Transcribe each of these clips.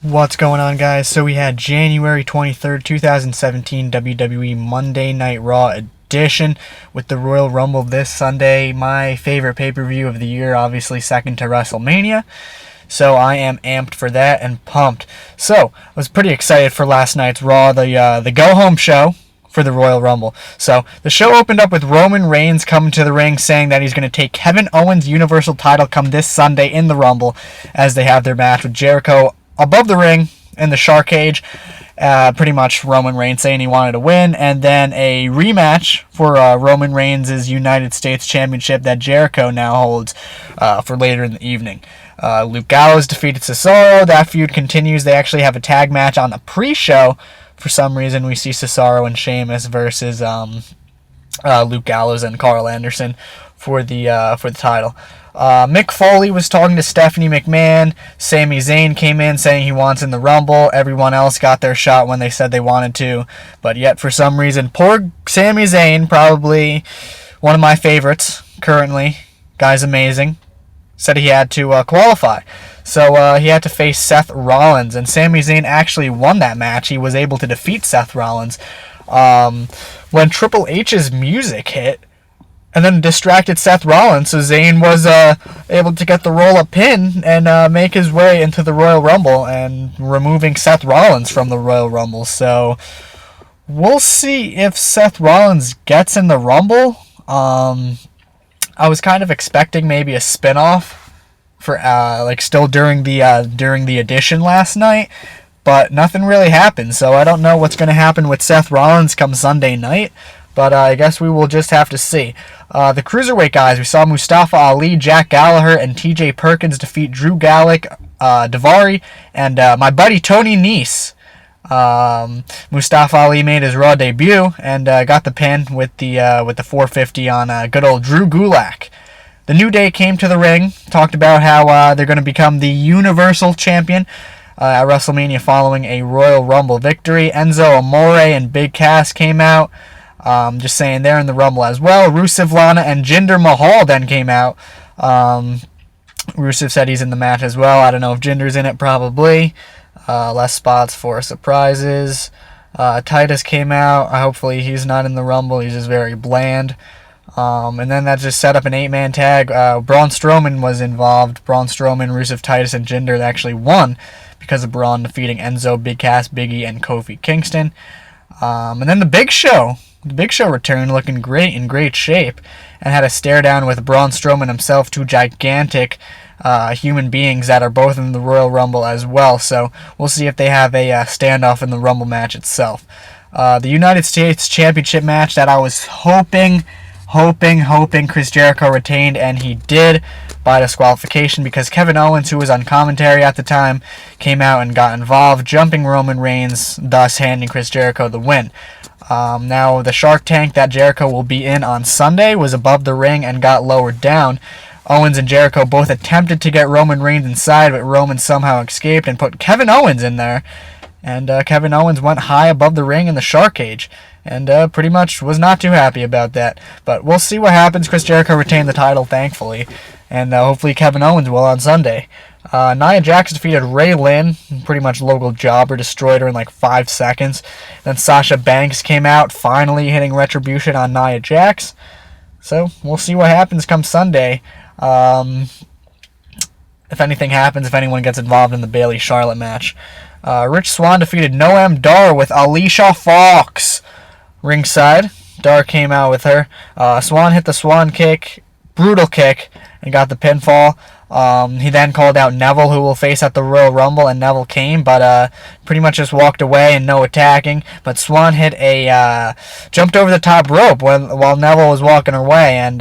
What's going on, guys? So we had January 23rd, 2017 WWE Monday Night Raw edition with the Royal Rumble this Sunday. My favorite pay-per-view of the year, obviously second to WrestleMania. So I am amped for that and pumped. So I was pretty excited for last night's Raw, the go-home show for the Royal Rumble. So the show opened up with Roman Reigns coming to the ring saying that he's going to take Kevin Owens' Universal title come this Sunday in the Rumble as they have their match with Jericho above the ring in the shark cage. Pretty much Roman Reigns saying he wanted to win, and then a rematch for Roman Reigns' United States Championship that Jericho now holds for later in the evening. Luke Gallows defeated Cesaro. That feud continues. They actually have a tag match on the pre-show. For some reason, we see Cesaro and Sheamus versus Luke Gallows and Carl Anderson for the title. Mick Foley was talking to Stephanie McMahon. Sami Zayn came in saying he wants in the Rumble. Everyone else got their shot when they said they wanted to. But yet, for some reason, poor Sami Zayn, probably one of my favorites currently, guy's amazing, said he had to qualify. So he had to face Seth Rollins, and Sami Zayn actually won that match. He was able to defeat Seth Rollins. When Triple H's music hit, and then distracted Seth Rollins, so Zayn was able to get the roll-up pin and make his way into the Royal Rumble and removing Seth Rollins from the Royal Rumble. So we'll see if Seth Rollins gets in the Rumble. I was kind of expecting maybe a spin-off for still during the edition last night, but nothing really happened. So I don't know what's going to happen with Seth Rollins come Sunday night. But I guess we will just have to see. The Cruiserweight guys, we saw Mustafa Ali, Jack Gallagher, and TJ Perkins defeat Drew Gulak, Daivari, and my buddy Tony Nese. Mustafa Ali made his Raw debut and got the pin with the 450 on good old Drew Gulak. The New Day came to the ring, talked about how they're going to become the Universal Champion at WrestleMania following a Royal Rumble victory. Enzo Amore and Big Cass came out. Just saying they're in the Rumble as well. Rusev, Lana, and Jinder Mahal then came out. Rusev said he's in the match as well. I don't know if Jinder's in it, probably. Less spots for surprises. Titus came out. Hopefully he's not in the Rumble. He's just very bland. And then that just set up an 8-man tag. Braun Strowman was involved. Braun Strowman, Rusev, Titus, and Jinder actually won because of Braun defeating Enzo, Big Cass, Big E, and Kofi Kingston. And then the Big Show. The Big Show returned looking great, in great shape, and had a stare down with Braun Strowman himself, two gigantic human beings that are both in the Royal Rumble as well. So we'll see if they have a standoff in the Rumble match itself. The United States Championship match that I was hoping Chris Jericho retained, and he did by disqualification because Kevin Owens, who was on commentary at the time, came out and got involved, jumping Roman Reigns, thus handing Chris Jericho the win. Now, the Shark Tank that Jericho will be in on Sunday was above the ring and got lowered down. Owens and Jericho both attempted to get Roman Reigns inside, but Roman somehow escaped and put Kevin Owens in there. And Kevin Owens went high above the ring in the Shark Cage, and pretty much was not too happy about that. But we'll see what happens. Chris Jericho retained the title, thankfully, and hopefully Kevin Owens will on Sunday. Nia Jax defeated Ray Lynn, pretty much local jobber, destroyed her in like 5 seconds. Then Sasha Banks came out, finally hitting Retribution on Nia Jax. So we'll see what happens come Sunday. If anything happens, if anyone gets involved in the Bayley-Charlotte match. Rich Swann defeated Noam Dar with Alicia Fox ringside. Dar came out with her. Swann hit the Swan kick, brutal kick, and got the pinfall. He then called out Neville, who will face at the Royal Rumble, and Neville came, but pretty much just walked away and no attacking. But Swann hit jumped over the top rope while Neville was walking away, and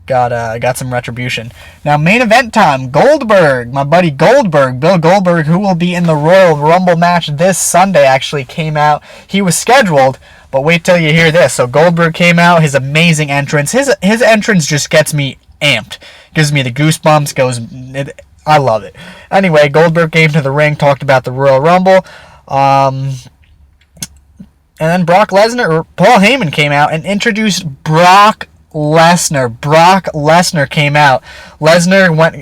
got some retribution. Now, main event time. Goldberg, my buddy Goldberg, Bill Goldberg, who will be in the Royal Rumble match this Sunday, actually came out. He was scheduled, but wait till you hear this. So Goldberg came out, his amazing entrance. His entrance just gets me amped. Gives me the goosebumps. I love it. Anyway, Goldberg came to the ring, talked about the Royal Rumble. And then Brock Lesnar, Paul Heyman came out and introduced Brock Lesnar. Brock Lesnar came out. Lesnar went...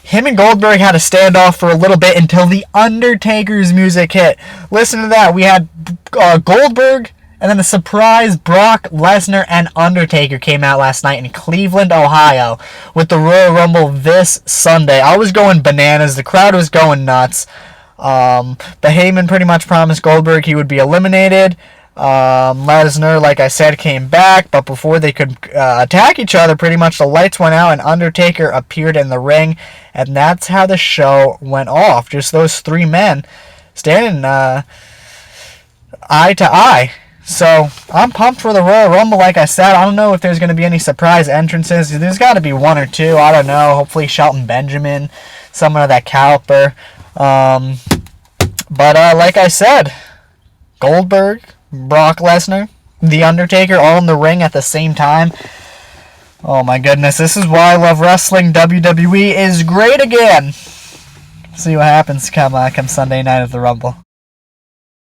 him and Goldberg had a standoff for a little bit until the Undertaker's music hit. Listen to that. We had Goldberg, and then a surprise Brock Lesnar and Undertaker came out last night in Cleveland, Ohio, with the Royal Rumble this Sunday. I was going bananas. The crowd was going nuts. But Heyman pretty much promised Goldberg he would be eliminated. Lesnar, like I said, came back, but before they could attack each other, pretty much the lights went out and Undertaker appeared in the ring, and that's how the show went off. Just those three men standing eye to eye. So I'm pumped for the Royal Rumble. Like I said, I don't know if there's going to be any surprise entrances. There's got to be one or two. I don't know. Hopefully Shelton Benjamin, someone of that caliber. But like I said, Goldberg, Brock Lesnar, The Undertaker, all in the ring at the same time. Oh my goodness, this is why I love wrestling. WWE is great again. See what happens come Sunday night at the Rumble.